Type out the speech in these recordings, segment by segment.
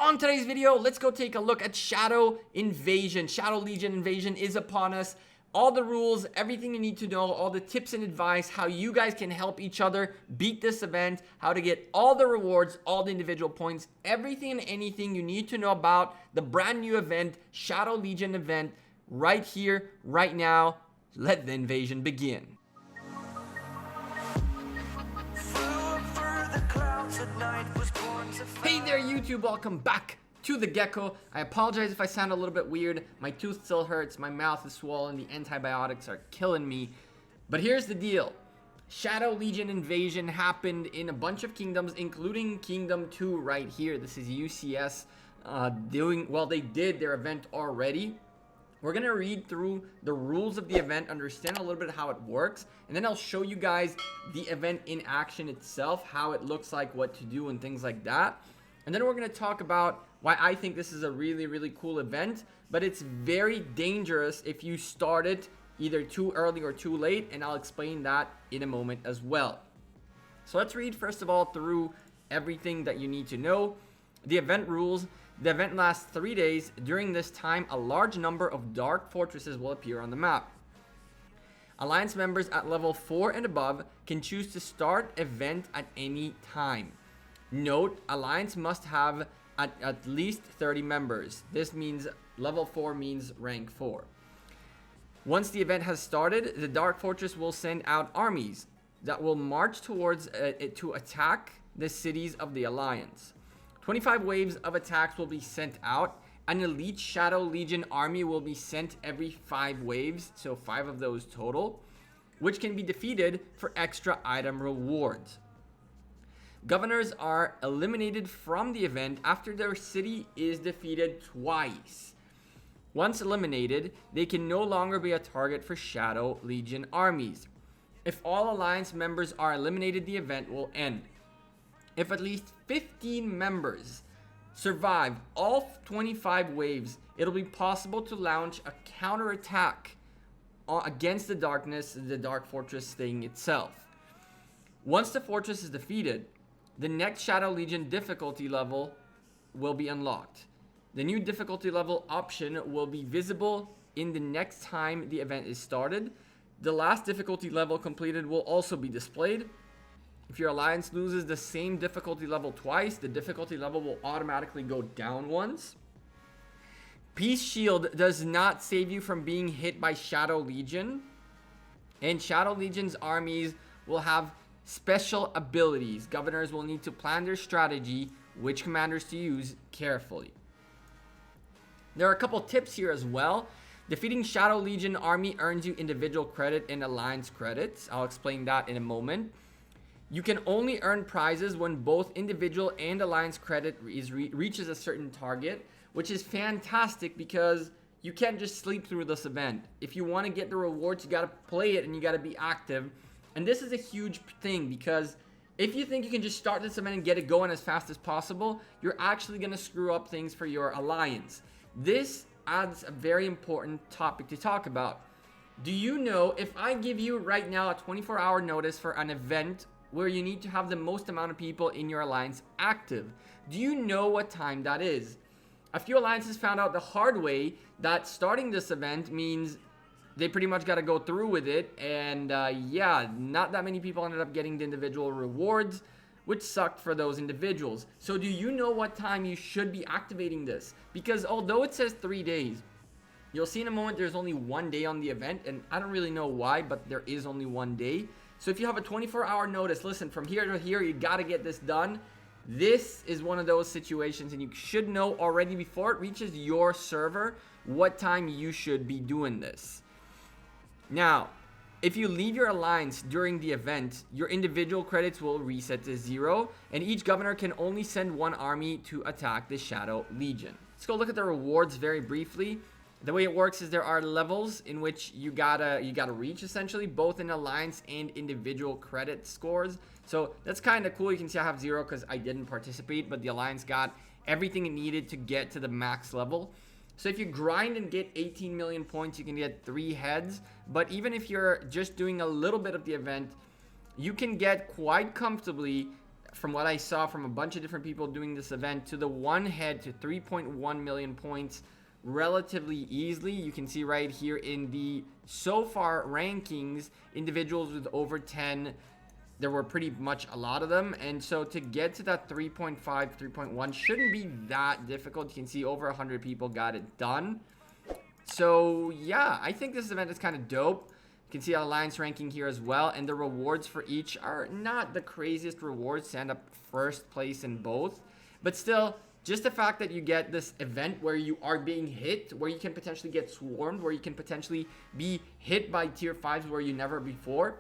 on today's video, let's go take a look at Shadow Invasion. Shadow Legion Invasion is upon us. All the rules, everything you need to know, all the tips and advice, how you guys can help each other beat this event, how to get all the rewards, all the individual points, everything and anything you need to know about the brand new event, Shadow Legion event, right here, right now. Let the invasion begin. Hey there YouTube, welcome back to the Gekko. I apologize if I sound a little bit weird. My tooth still hurts, my mouth is swollen, the antibiotics are killing me. But here's the deal. Shadow Legion Invasion happened in a bunch of kingdoms, including Kingdom 2 right here. This is UCS they did their event already. We're going to read through the rules of the event, understand a little bit how it works, and then I'll show you guys the event in action itself, how it looks like, what to do, and things like that. And then we're going to talk about why I think this is a really, really cool event, but it's very dangerous if you start it either too early or too late, and I'll explain that in a moment as well. So let's read first of all through everything that you need to know. The event rules. The event lasts 3 days. During this time, a large number of dark fortresses will appear on the map. Alliance members at level 4 and above can choose to start event at any time. Note, Alliance must have at least 30 members. This means level 4 means rank 4. Once the event has started, the Dark Fortress will send out armies that will march towards it to attack the cities of the Alliance. 25 waves of attacks will be sent out. An elite Shadow Legion army will be sent every 5 waves, so 5 of those total, which can be defeated for extra item rewards. Governors are eliminated from the event after their city is defeated twice. Once eliminated, they can no longer be a target for Shadow Legion armies. If all Alliance members are eliminated, the event will end. If at least 15 members survive all 25 waves, it'll be possible to launch a counterattack against the Dark Fortress thing itself. Once the fortress is defeated, the next Shadow Legion difficulty level will be unlocked. The new difficulty level option will be visible in the next time the event is started. The last difficulty level completed will also be displayed. If your alliance loses the same difficulty level twice, the difficulty level will automatically go down once. Peace Shield does not save you from being hit by Shadow Legion. And Shadow Legion's armies will have special abilities. Governors will need to plan their strategy, which commanders to use carefully. There are a couple tips here as well. Defeating Shadow Legion army earns you individual credit and alliance credits. I'll explain that in a moment. You can only earn prizes when both individual and alliance credit reaches a certain target, which is fantastic because you can't just sleep through this event. If you want to get the rewards, you got to play it and you got to be active. And this is a huge thing because if you think you can just start this event and get it going as fast as possible, you're actually going to screw up things for your alliance. This adds a very important topic to talk about. Do you know if I give you right now a 24-hour notice for an event where you need to have the most amount of people in your alliance active, do you know what time that is? A few alliances found out the hard way that starting this event means they pretty much got to go through with it, and yeah, not that many people ended up getting the individual rewards, which sucked for those individuals. So do you know what time you should be activating this? Because although it says 3 days, you'll see in a moment there's only 1 day on the event, and I don't really know why, but there is only 1 day. So if you have a 24-hour notice, listen, from here to here, you got to get this done. This is one of those situations, and you should know already before it reaches your server what time you should be doing this. Now, if you leave your alliance during the event, your individual credits will reset to 0, and each governor can only send 1 army to attack the Shadow Legion. Let's go look at the rewards very briefly. The way it works is there are levels in which you gotta reach, essentially, both in alliance and individual credit scores. So that's kind of cool. You can see I have 0 because I didn't participate, but the alliance got everything it needed to get to the max level. So if you grind and get 18 million points, you can get 3 heads. But even if you're just doing a little bit of the event, you can get quite comfortably from what I saw from a bunch of different people doing this event, to the one head to 3.1 million points relatively easily. You can see right here in the so far rankings, individuals with over 10, there were pretty much a lot of them. And so to get to that 3.5, 3.1 shouldn't be that difficult. You can see over 100 people got it done. So yeah, I think this event is kind of dope. You can see alliance ranking here as well, and the rewards for each are not the craziest rewards to end up first place in both, but still, just the fact that you get this event where you are being hit, where you can potentially get swarmed, where you can potentially be hit by tier 5s where you never before.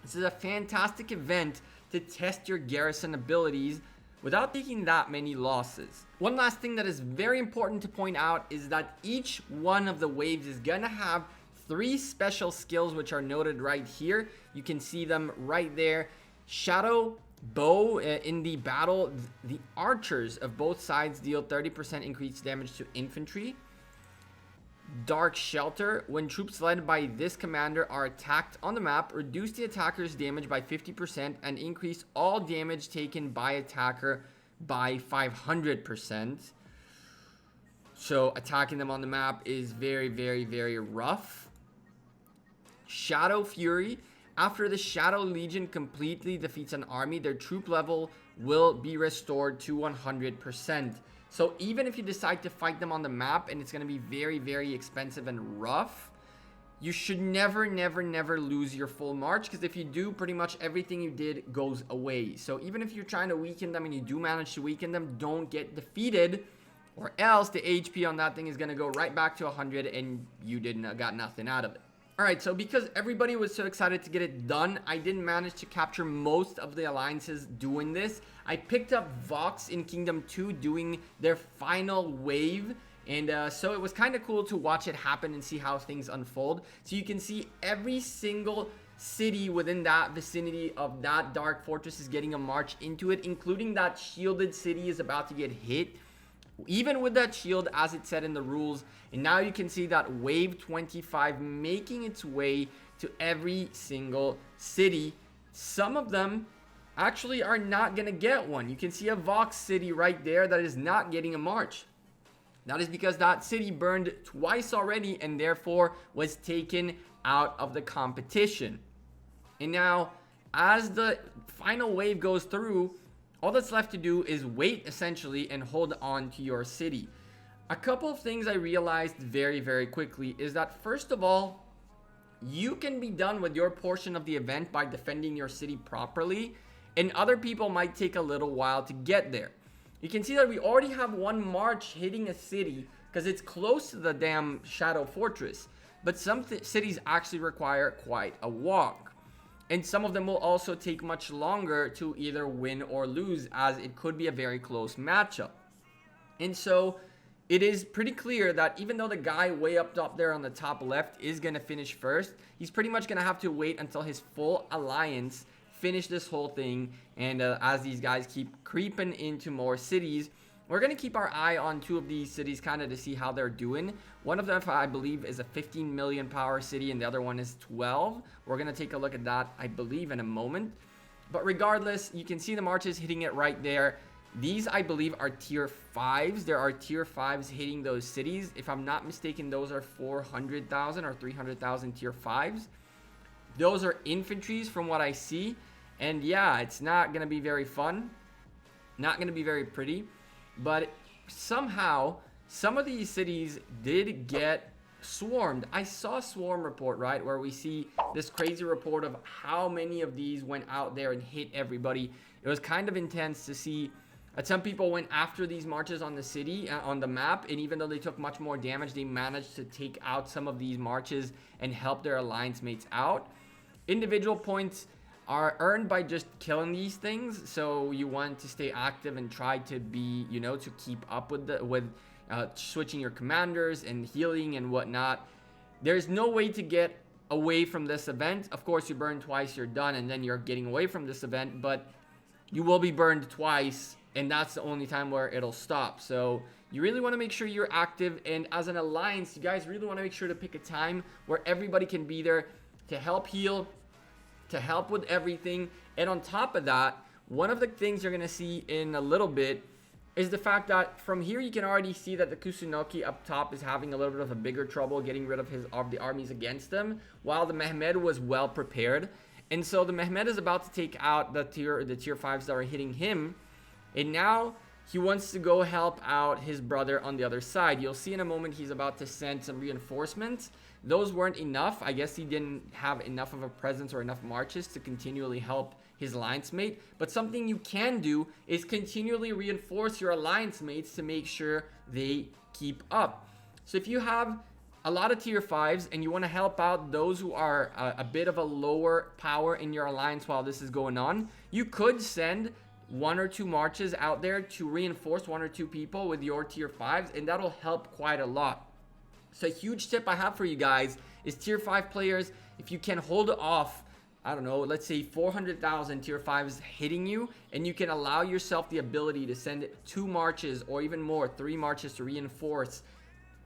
This is a fantastic event to test your garrison abilities without taking that many losses. One last thing that is very important to point out is that each one of the waves is gonna have 3 special skills, which are noted right here. You can see them right there. Shadow Bow, in the battle, the archers of both sides deal 30% increased damage to infantry. Dark Shelter, when troops led by this commander are attacked on the map, reduce the attacker's damage by 50% and increase all damage taken by attacker by 500%. So attacking them on the map is very, very, very rough. Shadow Fury, after the Shadow Legion completely defeats an army, their troop level will be restored to 100%. So even if you decide to fight them on the map and it's going to be very, very expensive and rough, you should never, never, never lose your full march, because if you do, pretty much everything you did goes away. So even if you're trying to weaken them and you do manage to weaken them, don't get defeated, or else the HP on that thing is going to go right back to 100 and you got nothing out of it. Alright, so because everybody was so excited to get it done, I didn't manage to capture most of the alliances doing this. I picked up Vox in Kingdom 2 doing their final wave, and so it was kind of cool to watch it happen and see how things unfold. So you can see every single city within that vicinity of that Dark Fortress is getting a march into it, including that shielded city is about to get hit, even with that shield as it said in the rules. And now you can see that wave 25 making its way to every single city. Some of them actually are not gonna get one. You can see a Vox city right there that is not getting a march. That is because that city burned twice already and therefore was taken out of the competition. And now as the final wave goes through, all that's left to do is wait essentially and hold on to your city. A couple of things I realized very, very quickly is that, first of all, you can be done with your portion of the event by defending your city properly, and other people might take a little while to get there. You can see that we already have one march hitting a city because it's close to the damn Shadow Fortress, but some cities actually require quite a walk. And some of them will also take much longer to either win or lose, as it could be a very close matchup. And so it is pretty clear that even though the guy way up top there on the top left is going to finish first, he's pretty much going to have to wait until his full alliance finish this whole thing. And as these guys keep creeping into more cities, we're going to keep our eye on 2 of these cities kind of to see how they're doing. One of them, I believe, is a 15 million power city, and the other one is 12. We're going to take a look at that, I believe, in a moment. But regardless, you can see the marches hitting it right there. These, I believe, are tier 5s. There are tier 5s hitting those cities. If I'm not mistaken, those are 400,000 or 300,000 tier 5s. Those are infantries from what I see. And yeah, it's not going to be very fun. Not going to be very pretty. But somehow, some of these cities did get swarmed. I saw a swarm report, right, where we see this crazy report of how many of these went out there and hit everybody. It was kind of intense to see that some people went after these marches on the city, on the map, and even though they took much more damage, they managed to take out some of these marches and help their alliance mates out. Individual points are earned by just killing these things, so you want to stay active and try to be, you know, to keep up with switching your commanders and healing and whatnot. There's no way to get away from this event. Of course, you burn twice, you're done, and then you're getting away from this event, but you will be burned twice, and that's the only time where it'll stop. So you really want to make sure you're active, and as an alliance, you guys really want to make sure to pick a time where everybody can be there to help heal, to help with everything. And on top of that, one of the things you're going to see in a little bit is the fact that from here you can already see that the Kusunoki up top is having a little bit of a bigger trouble getting rid of the armies against them, while the Mehmed was well prepared. And so the Mehmed is about to take out the tier 5s that are hitting him, and now he wants to go help out his brother on the other side. You'll see in a moment he's about to send some reinforcements. Those weren't enough. I guess he didn't have enough of a presence or enough marches to continually help his alliance mate. But something you can do is continually reinforce your alliance mates to make sure they keep up. So if you have a lot of tier 5s and you want to help out those who are a bit of a lower power in your alliance while this is going on, you could send 1 or 2 marches out there to reinforce 1 or 2 people with your tier 5s, and that'll help quite a lot. So a huge tip I have for you guys is tier 5 players, if you can hold off, I don't know, let's say 400,000 tier 5s hitting you, and you can allow yourself the ability to send 2 marches or even more, 3 marches to reinforce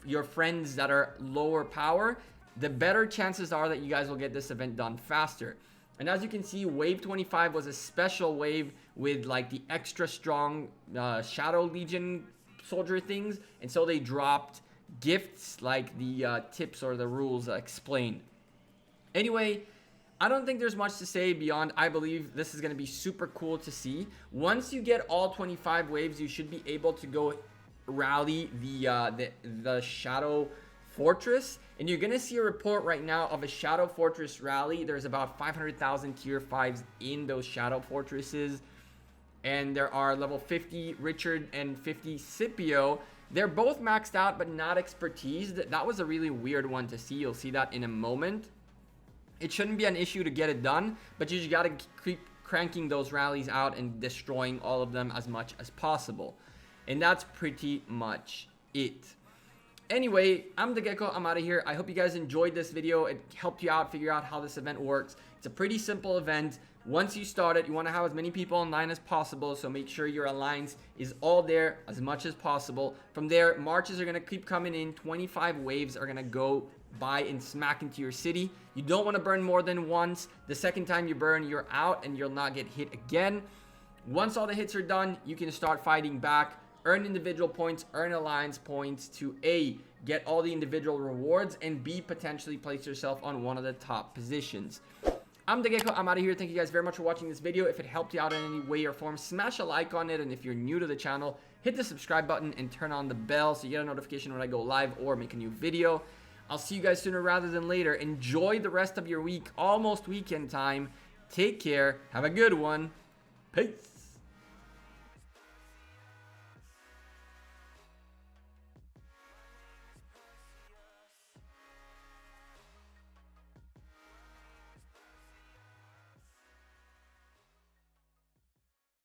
your friends that are lower power, the better chances are that you guys will get this event done faster. And as you can see, wave 25 was a special wave with like the extra strong Shadow Legion soldier things, and so they dropped gifts like the tips or the rules explained. Anyway, I don't think there's much to say beyond I believe this is going to be super cool to see. Once you get all 25 waves, you should be able to go rally the Shadow Fortress, and you're going to see a report right now of a Shadow Fortress rally. There's about 500,000 tier 5s in those Shadow Fortresses, and there are level 50 Richard and 50 Scipio. They're both maxed out, but not expertise. That was a really weird one to see. You'll see that in a moment. It shouldn't be an issue to get it done, but you just got to keep cranking those rallies out and destroying all of them as much as possible. And that's pretty much it. Anyway, I'm the Gekko. I'm out of here. I hope you guys enjoyed this video. It helped you out, figure out how this event works. It's a pretty simple event. Once you start it, you want to have as many people online as possible, so make sure your alliance is all there as much as possible. From there, marches are going to keep coming in. 25 waves are going to go by and smack into your city. You don't want to burn more than once. The second time you burn, you're out and you'll not get hit again. Once all the hits are done, you can start fighting back, earn individual points, earn alliance points to A, get all the individual rewards, and B, potentially place yourself on one of the top positions. I'm the Gekko. I'm out of here. Thank you guys very much for watching this video. If it helped you out in any way or form, smash a like on it. And if you're new to the channel, hit the subscribe button and turn on the bell so you get a notification when I go live or make a new video. I'll see you guys sooner rather than later. Enjoy the rest of your week. Almost weekend time. Take care. Have a good one. Peace.